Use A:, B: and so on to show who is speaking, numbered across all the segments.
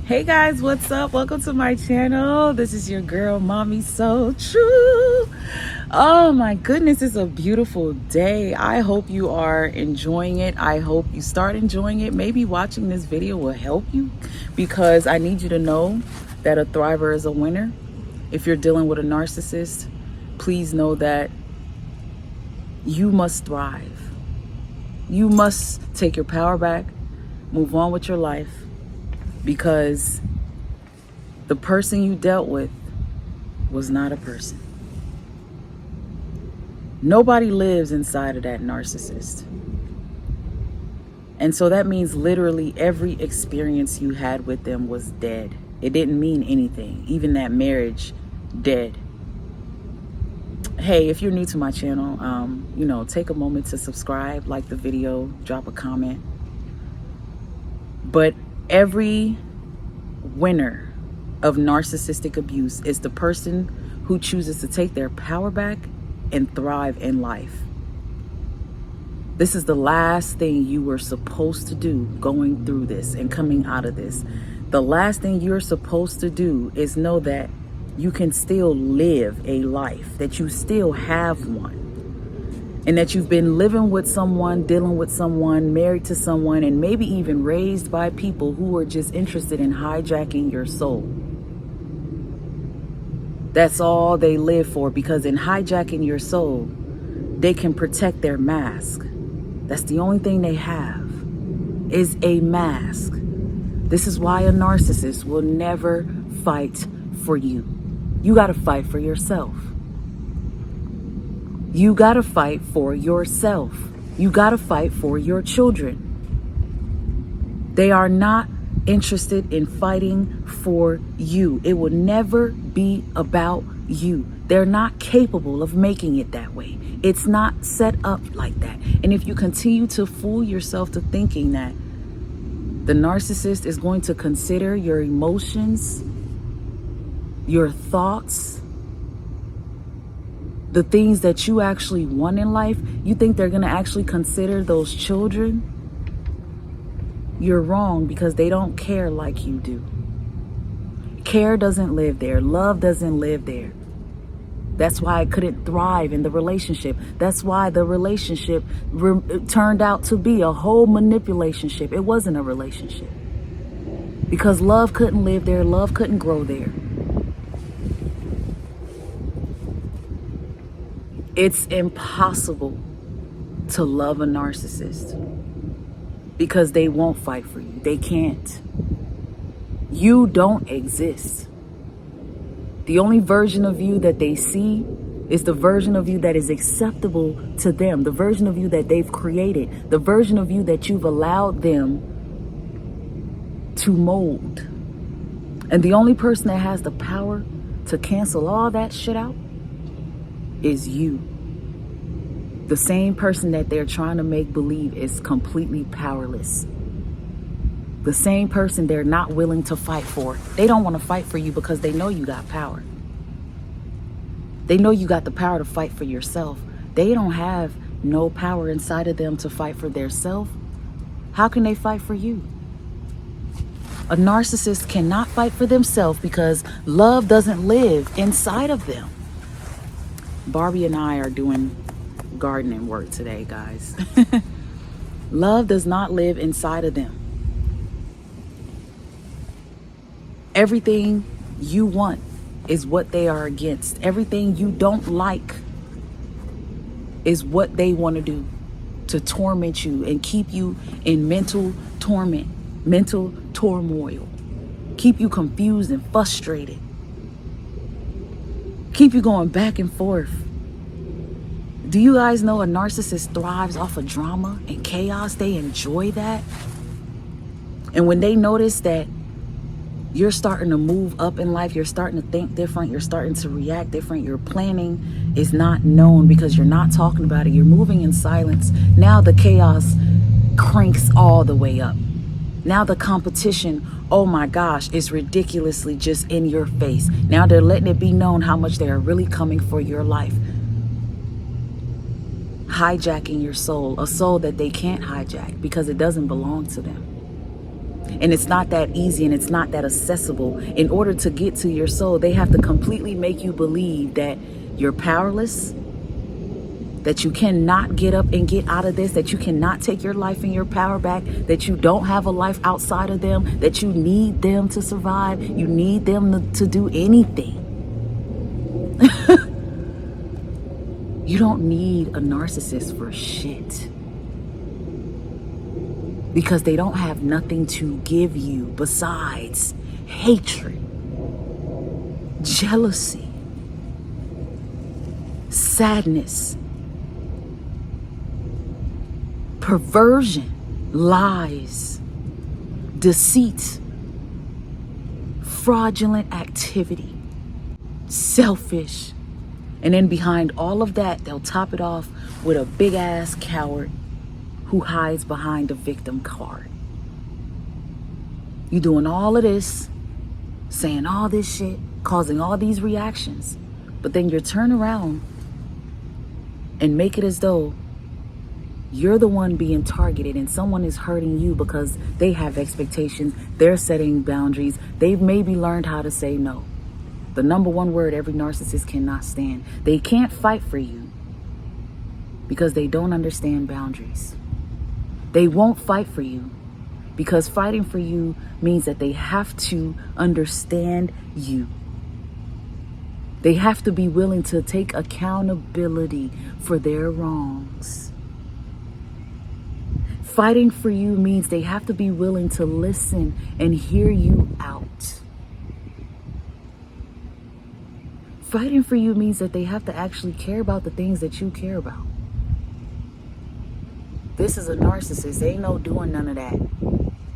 A: Hey guys, what's up? Welcome to my channel. This is your girl, Mommy So True. Oh my goodness, it's a beautiful day. I hope you are enjoying it. I hope you start enjoying it. Maybe watching this video will help you, because I need you to know that a thriver is a winner. If you're dealing with a narcissist, please know that you must thrive. You must take your power back, move on with your life, because the person you dealt with was not a person. Nobody lives inside of that narcissist. And so that means literally every experience you had with them was dead. It didn't mean anything. Even that marriage, dead. Hey, if you're new to my channel, take a moment to subscribe, like the video, drop a comment. But every winner of narcissistic abuse is the person who chooses to take their power back and thrive in life. This is the last thing you were supposed to do going through this and coming out of this. The last thing you're supposed to do is know that you can still live a life, that you still have one, and that you've been living with someone, dealing with someone, married to someone, and maybe even raised by people who are just interested in hijacking your soul. That's all they live for, because in hijacking your soul, they can protect their mask. That's the only thing they have, is a mask. This is why a narcissist will never fight for you. You got to fight for yourself. You got to fight for yourself. You got to fight for your children. They are not interested in fighting for you. It will never be about you. They're not capable of making it that way. It's not set up like that. And if you continue to fool yourself to thinking that the narcissist is going to consider your emotions, your thoughts, the things that you actually want in life, you think they're going to actually consider those children? You're wrong, because they don't care like you do. Care doesn't live there. Love doesn't live there. That's why I couldn't thrive in the relationship. That's why the relationship turned out to be a whole manipulationship. It wasn't a relationship. Because love couldn't live there. Love couldn't grow there. It's impossible to love a narcissist, because they won't fight for you. They can't. You don't exist. The only version of you that they see is the version of you that is acceptable to them, the version of you that they've created, the version of you that you've allowed them to mold. And the only person that has the power to cancel all that shit out is you. The same person that they're trying to make believe is completely powerless. The same person they're not willing to fight for. They don't want to fight for you because they know you got power. They know you got the power to fight for yourself. They don't have no power inside of them to fight for their self. How can they fight for you? A narcissist cannot fight for themselves because love doesn't live inside of them. Barbie and I are doing gardening work today, guys. Love does not live inside of them. Everything you want is what they are against. Everything you don't like is what they want to do, to torment you and keep you in mental torment, mental turmoil, keep you confused and frustrated, keep you going back and forth. Do you guys know a narcissist thrives off of drama and chaos? They enjoy that. And when they notice that you're starting to move up in life, you're starting to think different, you're starting to react different, your planning is not known because you're not talking about it, you're moving in silence, now the chaos cranks all the way up. Now the competition, oh my gosh, is ridiculously just in your face. Now they're letting it be known how much they are really coming for your life. Hijacking your soul, a soul that they can't hijack because it doesn't belong to them. And it's not that easy, and it's not that accessible. In order to get to your soul, they have to completely make you believe that you're powerless, that you cannot get up and get out of this, that you cannot take your life and your power back, that you don't have a life outside of them, that you need them to survive, you need them to do anything. You don't need a narcissist for shit. Because they don't have nothing to give you besides hatred, jealousy, sadness, perversion, lies, deceit, fraudulent activity, selfish. And then behind all of that, they'll top it off with a big ass coward who hides behind the victim card. You doing all of this, saying all this shit, causing all these reactions, but then you turn around and make it as though you're the one being targeted and someone is hurting you because they have expectations, they're setting boundaries, they've maybe learned how to say no. The number one word every narcissist cannot stand. They can't fight for you because they don't understand boundaries. They won't fight for you because fighting for you means that they have to understand you. They have to be willing to take accountability for their wrongs. Fighting for you means they have to be willing to listen and hear you out. Fighting for you means that they have to actually care about the things that you care about. This is a narcissist. Ain't no doing none of that.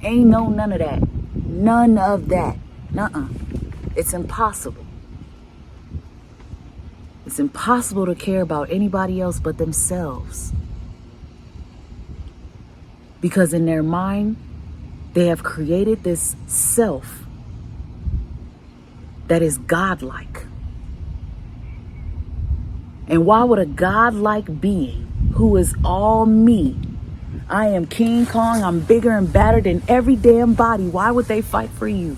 A: Ain't no none of that. None of that. Nuh-uh. It's impossible. It's impossible to care about anybody else but themselves. Because in their mind, they have created this self that is godlike. And why would a godlike being who is all me, I am King Kong, I'm bigger and badder than every damn body, why would they fight for you?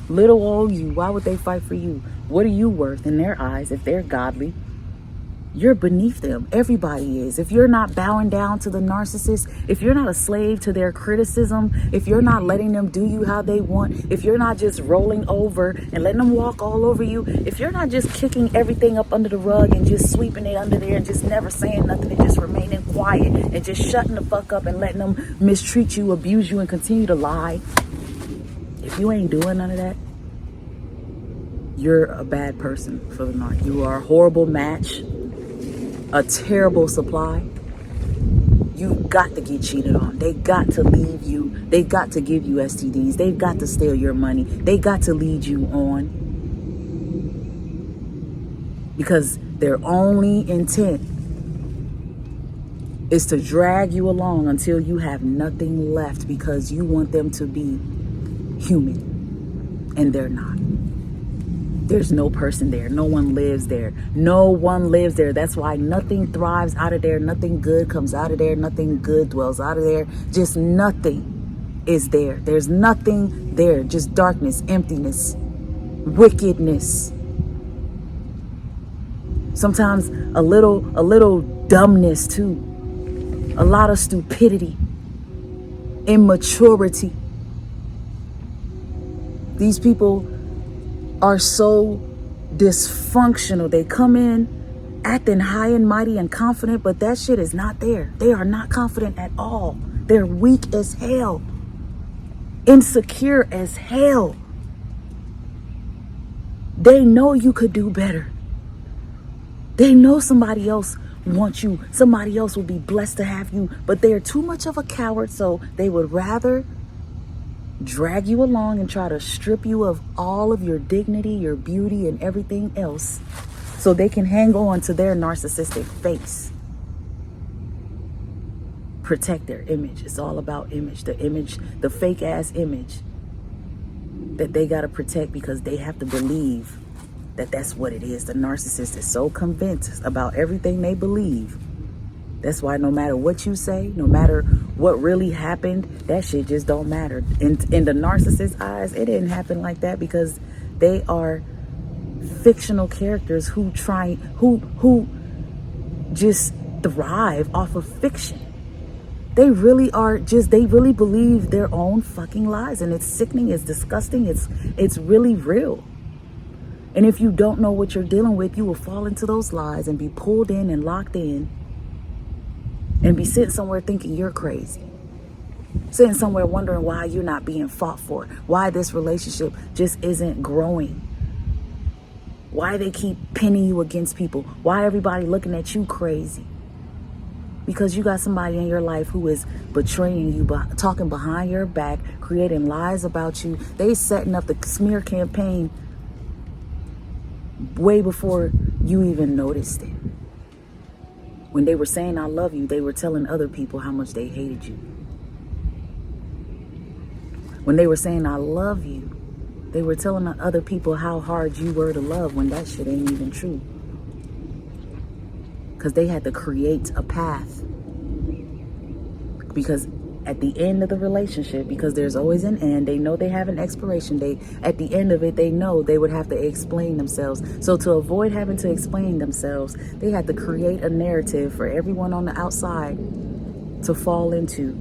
A: Little old you, why would they fight for you? What are you worth in their eyes if they're godly? You're beneath them. Everybody is. If you're not bowing down to the narcissist, if you're not a slave to their criticism, if you're not letting them do you how they want, if you're not just rolling over and letting them walk all over you, if you're not just kicking everything up under the rug and just sweeping it under there and just never saying nothing and just remaining quiet and just shutting the fuck up and letting them mistreat you, abuse you, and continue to lie, if you ain't doing none of that, you're a bad person for the narc. You are a horrible match. A terrible supply. You've got to get cheated on. They got to leave you. They got to give you STDs. They've got to steal your money. They got to lead you on. Because their only intent is to drag you along until you have nothing left because you want them to be human. And they're not. There's no person there. No one lives there. No one lives there. That's why nothing thrives out of there. Nothing good comes out of there. Nothing good dwells out of there. Just nothing is there. There's nothing there. Just darkness, emptiness, wickedness. Sometimes a little dumbness too. A lot of stupidity, immaturity. These people are so dysfunctional. They come in acting high and mighty and confident, but that shit is not there. They are not confident at all. They're weak as hell, insecure as hell. They know you could do better. They know somebody else wants you. Somebody else will be blessed to have you, but they're too much of a coward, so they would rather drag you along and try to strip you of all of your dignity, your beauty, and everything else so they can hang on to their narcissistic face. Protect their image. It's all about image. The image, the fake ass image that they got to protect because they have to believe that that's what it is. The narcissist is so convinced about everything they believe. That's why no matter what you say, no matter what really happened, that shit just don't matter. In the narcissist's eyes, it didn't happen like that, because they are fictional characters who just thrive off of fiction. They really believe their own fucking lies, and it's sickening, it's disgusting, it's really real. And if you don't know what you're dealing with, you will fall into those lies and be pulled in and locked in and be sitting somewhere thinking you're crazy. Sitting somewhere wondering why you're not being fought for, why this relationship just isn't growing, why they keep pinning you against people, why everybody looking at you crazy. Because you got somebody in your life who is betraying you, talking behind your back, creating lies about you. They setting up the smear campaign way before you even noticed it. When they were saying I love you, they were telling other people how much they hated you. When they were saying I love you, they were telling other people how hard you were to love, when that shit ain't even true. Because they had to create a path. Because at the end of the relationship, because there's always an end, they know they have an expiration date. At the end of it, they know they would have to explain themselves. So to avoid having to explain themselves, they had to create a narrative for everyone on the outside to fall into.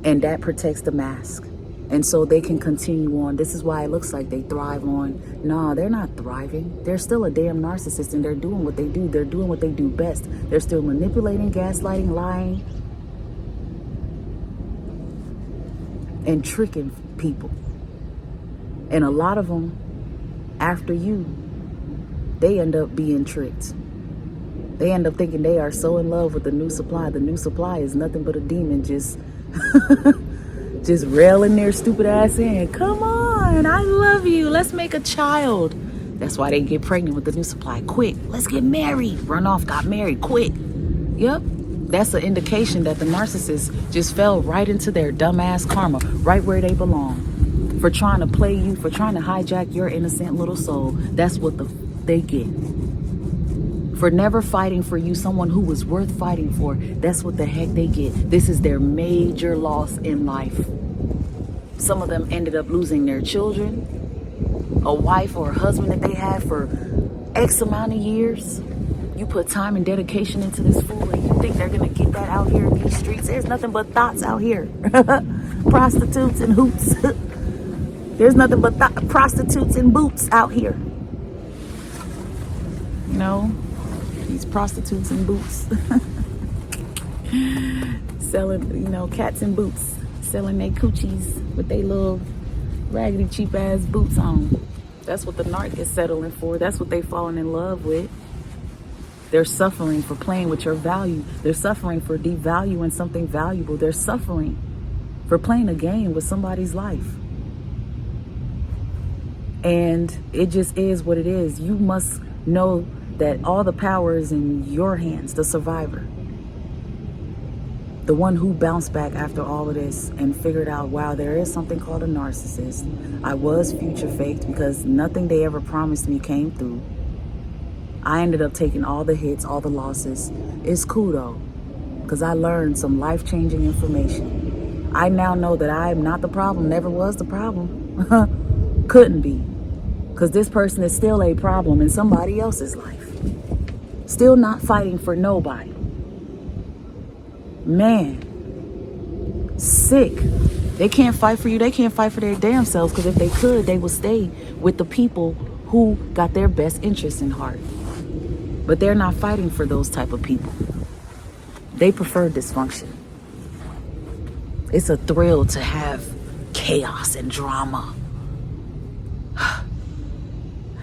A: And that protects the mask. And so they can continue on. This is why it looks like they thrive on. Nah, they're not thriving. They're still a damn narcissist, and they're doing what they do. They're doing what they do best. They're still manipulating, gaslighting, lying, and tricking people. And a lot of them, after you, they end up being tricked. They end up thinking they are so in love with the new supply. The new supply is nothing but a demon just just railing their stupid ass in. Come on, I love you. Let's make a child. That's why they get pregnant with the new supply. Quick, let's get married. Run off, got married, quick. Yep, that's an indication that the narcissist just fell right into their dumbass karma, right where they belong. For trying to play you, for trying to hijack your innocent little soul. That's what they get. For never fighting for you, someone who was worth fighting for. That's what the heck they get. This is their major loss in life. Some of them ended up losing their children, a wife or a husband that they had for X amount of years. You put time and dedication into this fool, and you think they're gonna get that out here in these streets? There's nothing but thoughts out here. Prostitutes and hoops. There's nothing but prostitutes and boots out here. You know? These prostitutes in boots. Selling, cats in boots. Selling their coochies with their little raggedy cheap ass boots on. That's what the narc is settling for. That's what they falling in love with. They're suffering for playing with your value. They're suffering for devaluing something valuable. They're suffering for playing a game with somebody's life. And it just is what it is. You must know that all the power is in your hands, the survivor. The one who bounced back after all of this and figured out, wow, there is something called a narcissist. I was future faked because nothing they ever promised me came through. I ended up taking all the hits, all the losses. It's cool though, because I learned some life-changing information. I now know that I am not the problem, never was the problem. Couldn't be. Because this person is still a problem in somebody else's life. Still not fighting for nobody. Man. Sick. They can't fight for you. They can't fight for their damn selves. Because if they could, they would stay with the people who got their best interests in heart. But they're not fighting for those type of people. They prefer dysfunction. It's a thrill to have chaos and drama.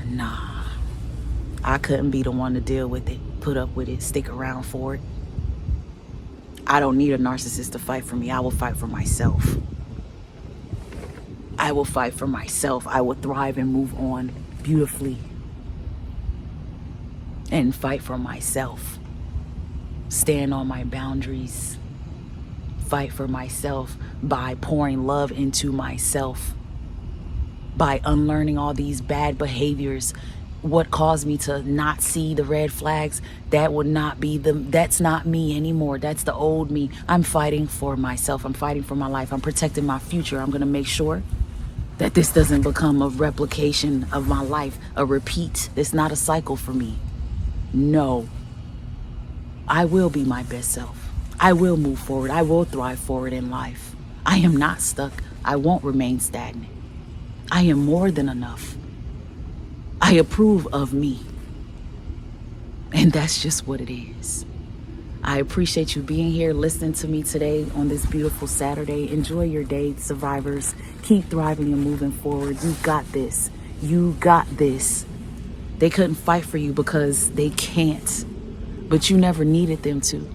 A: Nah, I couldn't be the one to deal with it, put up with it, stick around for it. I don't need a narcissist to fight for me. I will fight for myself. I will fight for myself. I will thrive and move on beautifully and fight for myself. Stand on my boundaries. Fight for myself by pouring love into myself. By unlearning all these bad behaviors what caused me to not see the red flags, that's not me anymore. That's the old me. I'm fighting for myself. I'm fighting for my life. I'm protecting my future. I'm going to make sure that this doesn't become a replication of my life, a repeat. It's not a cycle for me. No, I will be my best self. I will move forward. I will thrive forward in life. I am not stuck. I won't remain stagnant. I am more than enough. I approve of me. And that's just what it is. I appreciate you being here, listening to me today on this beautiful Saturday. Enjoy your day, survivors. Keep thriving and moving forward. You got this. You got this. They couldn't fight for you because they can't. But you never needed them to.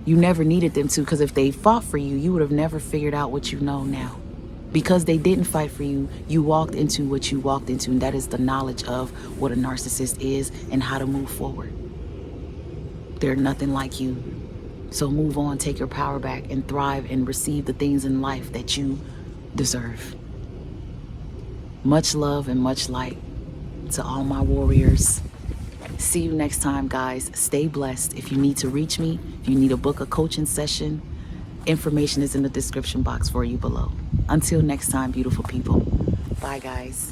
A: You never needed them to, because if they fought for you, you would have never figured out what you know now. Because they didn't fight for you, you walked into what you walked into, and that is the knowledge of what a narcissist is and how to move forward. They're nothing like you. So move on, take your power back, and thrive and receive the things in life that you deserve. Much love and much light to all my warriors. See you next time, guys. Stay blessed. If you need to reach me, if you need to book a coaching session, information is in the description box for you below. Until next time, beautiful people. Bye, guys.